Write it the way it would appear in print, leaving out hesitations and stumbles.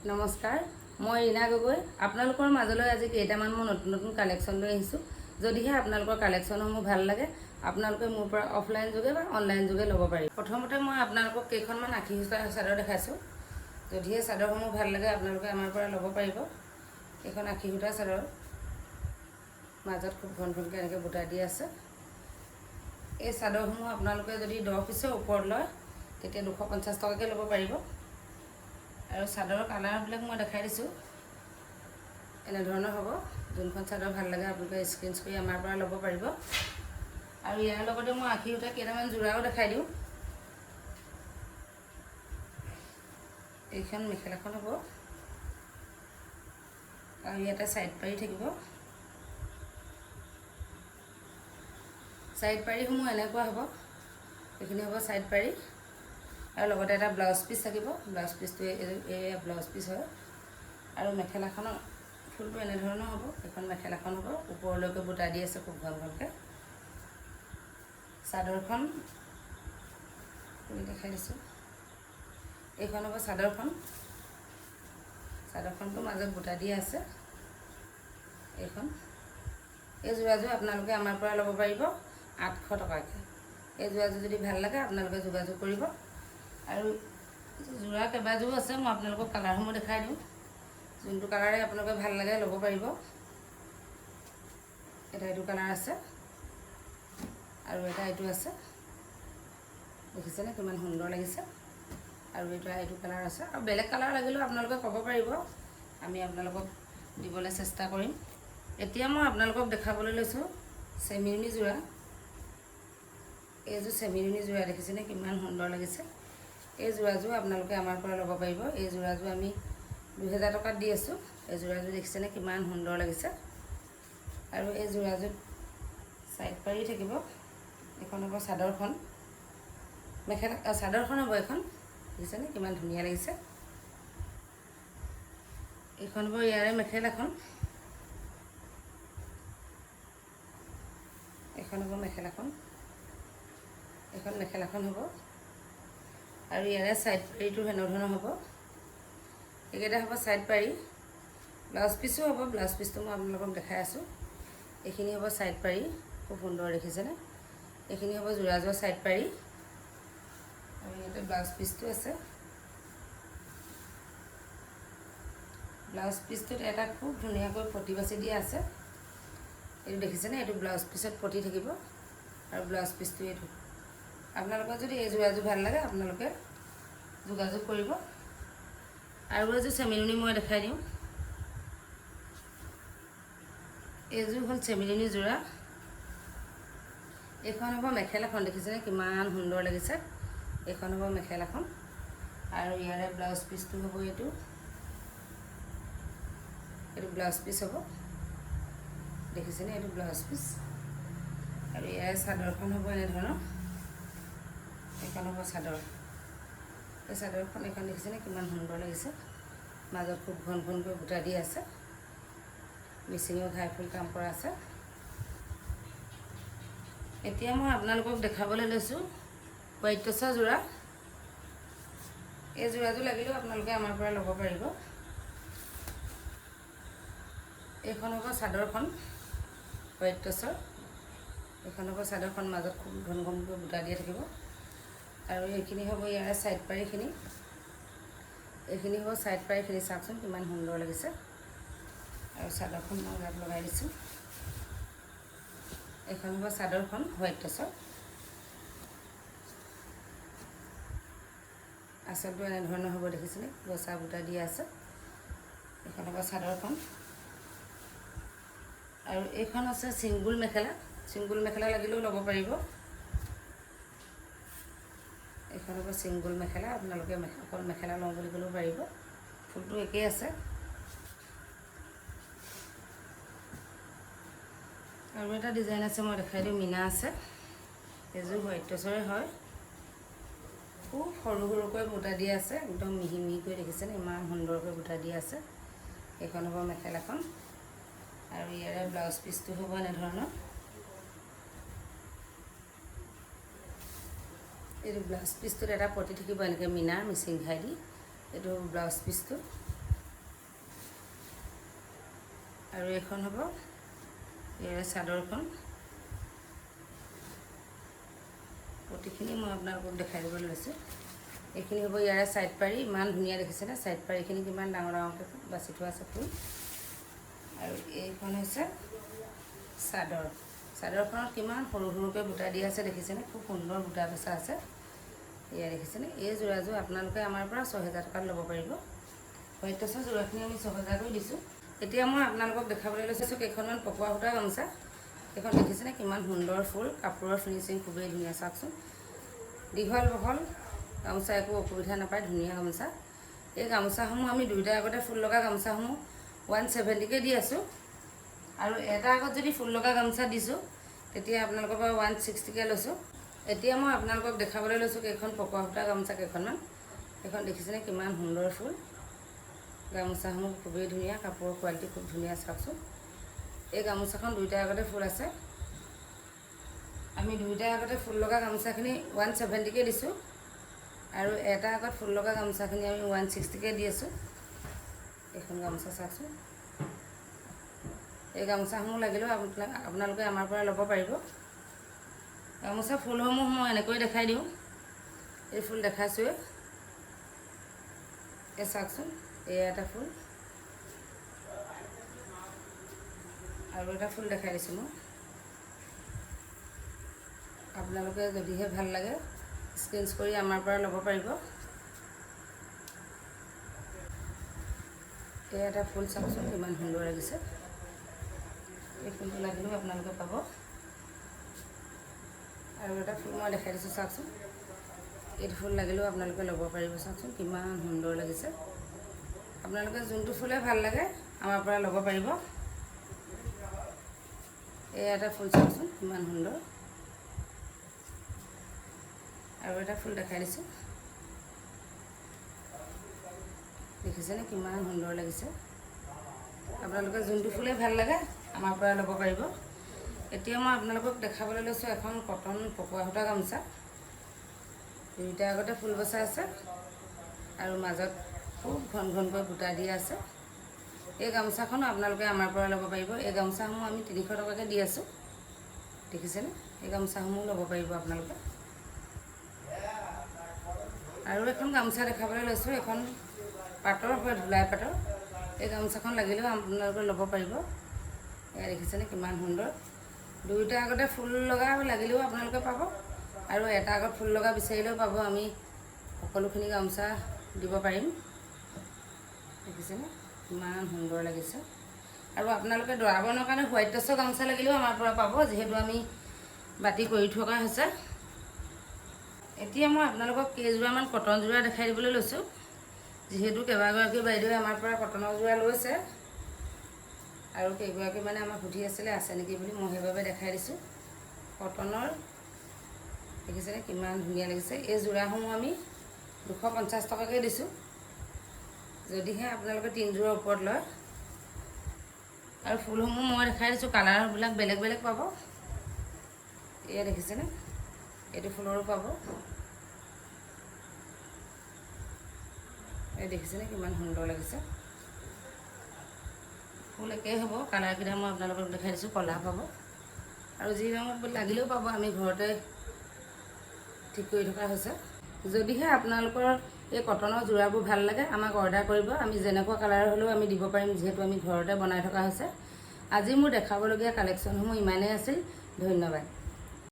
নমস্কাৰ, মই ৰীণা গগৈ। আপোনালোকৰ মাজলৈ আজি কেইটামান মই নতুন নতুন কালেকশ্যন লৈ আহিছোঁ। যদিহে আপোনালোকৰ কালেকশ্যনসমূহ ভাল লাগে, আপোনালোকে মোৰ পৰা অফলাইন যোগে বা অনলাইন যোগে ল'ব পাৰিব। প্ৰথমতে মই আপোনালোকক কেইখনমান আশী সূতাৰ চাদৰ দেখাইছোঁ। যদিহে চাদৰসমূহ ভাল লাগে, আপোনালোকে আমাৰ পৰা ল'ব পাৰিব। এইখন আশী সূতাৰ চাদৰ, মাজত খুব ঘন ঘনকৈ এনেকৈ বুটা দি আছে। এই চাদৰসমূহ আপোনালোকে যদি 10 পিছৰ ওপৰত লয়, তেতিয়া 250 টকাকৈ ল'ব পাৰিব। আৰু চাদৰৰ কালাৰবিলাক মই দেখাই দিছোঁ, এনেধৰণৰ হ'ব। যোনখন চাদৰ ভাল লাগে আপোনালোকে স্ক্ৰীনশ্বট কৰি আমাৰ পৰা ল'ব পাৰিব। আৰু ইয়াৰ লগতে মই আশী সূতা কেইটামান যোৰাও দেখাই দিওঁ। এইখন মেখেলাখন হ'ব, আৰু ইয়াতে ছাইড পাৰি থাকিব। ছাইড পাৰিসমূহ এনেকুৱা হ'ব, এইখিনি হ'ব ছাইড পাৰি, আৰু লগতে এটা ব্লাউজ পিচ থাকিব। ব্লাউজ পিচটো এই ব্লাউজ পিচ হয়। আৰু মেখেলাখনৰ ফুলটো এনেধৰণৰ হ'ব। এইখন মেখেলাখন হ'ব, ওপৰলৈকে বুটা দি আছে খুব ঘন ঘনকৈ। চাদৰখন দেখাই দিছোঁ, এইখন হ'ব চাদৰখন। চাদৰখনটো মাজত বুটা দি আছে। এইখন এই যোৰাযোৰ আপোনালোকে আমাৰ পৰা ল'ব পাৰিব 800 টকাকৈ। এই যোৰাযোৰ যদি ভাল লাগে আপোনালোকে যোগাযোগ কৰিব। আৰু যোৰা কেইবাযোৰো আছে, মই আপোনালোকক কালাৰসমূহ দেখাই দিওঁ। যোনটো কালাৰে আপোনালোকে ভাল লাগে ল'ব পাৰিব। এটা এইটো কালাৰ আছে, আৰু এটা এইটো আছে। দেখিছেনে কিমান সুন্দৰ লাগিছে। আৰু এইটো কালাৰ আছে, আৰু বেলেগ কালাৰ লাগিলেও আপোনালোকে ক'ব পাৰিব, আমি আপোনালোকক দিবলৈ চেষ্টা কৰিম। এতিয়া মই আপোনালোকক দেখাবলৈ লৈছোঁ চেমিৰণি যোৰা। এইযোৰ চেমিৰণি যোৰা, দেখিছেনে কিমান সুন্দৰ লাগিছে। এই যোৰাযোৰ আপোনালোকে আমাৰ পৰা ল'ব পাৰিব। এই যোৰাযোৰ আমি 2000 টকাত দি আছোঁ। এই যোৰাযোৰ দেখিছেনে কিমান সুন্দৰ লাগিছে। আৰু এই যোৰাযোৰ ছাইড পাৰি থাকিব। এইখন হ'ব চাদৰখন, চাদৰখন হ'ব এইখন। দেখিছেনে কিমান ধুনীয়া লাগিছে। এইখন হ'ব ইয়াৰে মেখেলাখন। এইখন হ'ব মেখেলাখন। এইখন মেখেলাখন হ'ব, আৰু ইয়াৰে ছাইড পাৰিটো এনেধৰণৰ হ'ব। এইকেইটা হ'ব ছাইড পাৰি। ব্লাউজ পিচো হ'ব, ব্লাউজ পিচটো মই আপোনালোকক দেখাই আছোঁ। এইখিনি হ'ব ছাইড পাৰি, খুব সুন্দৰ দেখিছেনে। এইখিনি হ'ব যোৰাযোৰ ছাইড পাৰি, আৰু ইয়াতে ব্লাউজ পিচটো আছে। ব্লাউজ পিচটোত এটা খুব ধুনীয়াকৈ পটি বাছি দিয়া আছে। এইটো দেখিছেনে, এইটো ব্লাউজ পিচত পটি থাকিব, আৰু ব্লাউজ পিচটো এইটো। আপোনালোকৰ যদি এই যোৰাযোৰ ভাল লাগে আপোনালোকে যোগাযোগ কৰিব। আৰু এযোৰ চেমিৰণি মই দেখাই দিওঁ। এইযোৰ হ'ল চেমিৰণি যোৰা। এইখন হ'ব মেখেলাখন, দেখিছেনে কিমান সুন্দৰ লাগিছে। এইখন হ'ব মেখেলাখন, আৰু ইয়াৰে ব্লাউজ পিচটো হ'ব এইটো ব্লাউজ পিচ হ'ব। দেখিছেনে, এইটো ব্লাউজ পিচ। আৰু ইয়াৰে চাদৰখন হ'ব এনেধৰণৰ। এইখন হ'ব চাদৰ। এই চাদৰখন এইখন দেখিছেনে কিমান সুন্দৰ লাগিছে। মাজত খুব ঘন ঘনকৈ বুটা দি আছে। মিচিঙৰ ঘাই ফুল কাম কৰা আছে। এতিয়া মই আপোনালোকক দেখাবলৈ লৈছোঁ হোৱাইট টচৰ যোৰা। এই যোৰাযোৰ লাগিলেও আপোনালোকে আমাৰ পৰা ল'ব পাৰিব। এইখন হ'ব চাদৰখন হোৱাইট টচৰ। এইখন হ'ব চাদৰখন, মাজত খুব ঘন ঘনকৈ বুটা দিয়া থাকিব। আৰু এইখিনি হ'ব ইয়াৰে ছাইড পাৰিখিনি। এইখিনি হ'ব ছাইড পাৰিখিনি, চাওকচোন কিমান সুন্দৰ লাগিছে। আৰু চাদৰখন মই গাত লগাই দিছোঁ। এইখন হ'ব চাদৰখন হোৱাইট টচৰ। আঁচলটো এনেধৰণৰ হ'ব, দেখিছেনে গছা বুটা দিয়া আছে। এইখন হ'ব চাদৰখন। আৰু এইখন আছে ছিংগুল মেখেলা। ছিংগুল মেখেলা লাগিলেও ল'ব পাৰিব। এইখন হ'ব ছিংগুল মেখেলা, আপোনালোকে অকল মেখেলা লওঁ বুলি ক'লেও পাৰিব। ফুলটো একেই আছে। আৰু এটা ডিজাইন আছে, মই দেখাই দিওঁ। মিনা আছে। এইযোৰ হোৱাইট টচৰে হয়। খুব সৰু সৰুকৈ বুটা দিয়া আছে, একদম মিহি মিহিকৈ, দেখিছেনে ইমান সুন্দৰকৈ বুটা দিয়া আছে। এইখন হ'ব মেখেলাখন, আৰু ইয়াৰে ব্লাউজ পিচটো হ'ব এনেধৰণৰ। এইটো ব্লাউজ পিচটোত এটা পটি থাকিব এনেকৈ মিনাৰ মিচিং ঘাই দি। এইটো ব্লাউজ পিচটো। আৰু এখন হ'ব ইয়াৰ চাদৰখন। প্ৰতিখিনি মই আপোনালোকক দেখাই দিবলৈ লৈছোঁ। এইখিনি হ'ব ইয়াৰে ছাইড পাৰি, ইমান ধুনীয়া দেখিছেনে? ছাইড পাৰিখিনি কিমান ডাঙৰ ডাঙৰকৈ বাছি থোৱা আছে ফুল। আৰু এইখন হৈছে চাদৰ। চাদৰখনত কিমান সৰু সৰুকৈ বুটা দিয়া আছে দেখিছেনে? খুব সুন্দৰ বুটা বচা আছে। এয়া দেখিছেনে? এই যোৰাযোৰ আপোনালোকে আমাৰ পৰা 6000 টকাত ল'ব পাৰিব। হোৱাইট টচৰ যোৰাখিনি আমি 6000 কৰি দিছোঁ। এতিয়া মই আপোনালোকক দেখাবলৈ লৈছোঁ কেইখনমান পকোৱা সূতা গামোচা। এইখন দেখিছেনে কিমান সুন্দৰ ফুল, কাপোৰৰ ফিনিচিং খুবেই ধুনীয়া। চাওকচোন, দীঘল বহল গামোচা, একো অসুবিধা নাপায়, ধুনীয়া গামোচা। এই গামোচাসমূহ আমি দুইটা আগতে ফুল লগা গামোচাসমূহ 170কৈ দি আছোঁ। আৰু এটা আগত যদি ফুল লগা গামোচা দিছোঁ তেতিয়া আপোনালোকৰ পৰা 160কৈ লৈছোঁ। এতিয়া মই আপোনালোকক দেখাবলৈ লৈছোঁ কেইখন পকোৱা সূতা গামোচা কেইখনমান। এইখন দেখিছেনে কিমান সুন্দৰ ফুল, গামোচাসমূহ খুবেই ধুনীয়া, কাপোৰৰ কোৱালিটি খুব ধুনীয়া। চাওকচোন, এই গামোচাখন দুইটা আগতে ফুল আছে। আমি দুইটা আগতে ফুল লগা গামোচাখিনি 170কৈ দিছোঁ আৰু এটা আগত ফুল লগা গামোচাখিনি আমি 160কৈ দি আছোঁ। এইখন গামোচা চাওকচোন। এই গামোচাসমূহ লাগিলেও আপোনালোকে আমাৰ পৰা ল'ব পাৰিব। গামোচা ফুলসমূহ মই এনেকৈ দেখাই দিওঁ। এই ফুল দেখাইছোঁৱে, এই চাওকচোন, এয়া এটা ফুল আৰু এটা ফুল দেখাই দিছোঁ মই। আপোনালোকে যদিহে ভাল লাগে স্ক্ৰীনশ্বট কৰি আমাৰ পৰা ল'ব পাৰিব। এই এটা ফুল চাওকচোন কিমান সুন্দৰ লাগিছে। এই ফুলটো লাগিলেও আপোনালোকে পাব। আৰু এটা ফুল মই দেখাই দিছোঁ চাওকচোন, এইটো ফুল লাগিলেও আপোনালোকে ল'ব পাৰিব। চাওকচোন কিমান সুন্দৰ লাগিছে। আপোনালোকে যোনটো ফুলে ভাল লাগে আমাৰ পৰা ল'ব পাৰিব। এই এটা ফুল চাওকচোন কিমান সুন্দৰ। আৰু এটা ফুল দেখাই দিছোঁ, দেখিছেনে কিমান সুন্দৰ লাগিছে। আপোনালোকে যোনটো ফুলে ভাল লাগে আমাৰ পৰা ল'ব পাৰিব। এতিয়া মই আপোনালোকক দেখাবলৈ লৈছোঁ এখন কটন পকোৱা সূতা গামোচা। দুইটা আগতে ফুল বচা আছে আৰু মাজত খুব ঘন ঘনকৈ বুটা দিয়া আছে। এই গামোচাখনো আপোনালোকে আমাৰ পৰা ল'ব পাৰিব। এই গামোচাসমূহ আমি 300 টকাকৈ দি আছোঁ। দেখিছেনে? এই গামোচাসমূহ ল'ব পাৰিব আপোনালোকে। আৰু এখন গামোচা দেখাবলৈ লৈছোঁ, এখন পাটৰ হয়, ধুলাই পাটৰ। এই গামোচাখন লাগিলেও আপোনালোকে ল'ব পাৰিব। এয়া দেখিছেনে কিমান সুন্দৰ। দুইটা আগতে ফুল লগা লাগিলেও আপোনালোকে পাব আৰু এটা আগত ফুল লগা বিচাৰিলেও পাব। আমি সকলোখিনি গামোচা দিব পাৰিম। দেখিছেনে কিমান সুন্দৰ লাগিছে। আৰু আপোনালোকে দৰা বৰণৰ কাৰণে হোৱাইট টচৰ গামোচা লাগিলেও আমাৰ পৰা পাব, যিহেতু আমি বাতি কৰি থকা হৈছে। এতিয়া মই আপোনালোকক কেইযোৰামান কটন যোৰা দেখাই দিবলৈ লৈছোঁ। যিহেতু কেইবাগৰাকী বাইদেৱে আমাৰ পৰা কটনৰ যোৰা লৈছে আৰু কেইগৰাকী মানে আমাক সুধি আছিলে আছে নেকি বুলি, মই সেইবাবে দেখাই দিছোঁ। কটনৰ দেখিছেনে কিমান ধুনীয়া লাগিছে। এই যোৰাসমূহ আমি 250 টকাকৈ দিছোঁ, যদিহে আপোনালোকে 3 যোৰৰ ওপৰত লয়। আৰু ফুলসমূহ মই দেখাই দিছোঁ, কালাৰবিলাক বেলেগ বেলেগ পাব। এয়া দেখিছেনে, এইটো ফুলৰো পাব। এই দেখিছেনে কিমান সুন্দৰ লাগিছে। ফুল একেই হ'ব, কালাৰকেইটা মই আপোনালোকক দেখাই দিছোঁ। কলা পাব আৰু যি ৰঙত লাগিলেও পাব, আমি ঘৰতে ঠিক কৰি থকা হৈছে। যদিহে আপোনালোকৰ এই কটনৰ যোৰাবোৰ ভাল লাগে আমাক অৰ্ডাৰ কৰিব। আমি যেনেকুৱা কালাৰ হ'লেও আমি দিব পাৰিম, যিহেতু আমি ঘৰতে বনাই থকা হৈছে। আজি মোৰ দেখাবলগীয়া কালেকশ্যনসমূহ ইমানেই আছিল। ধন্যবাদ।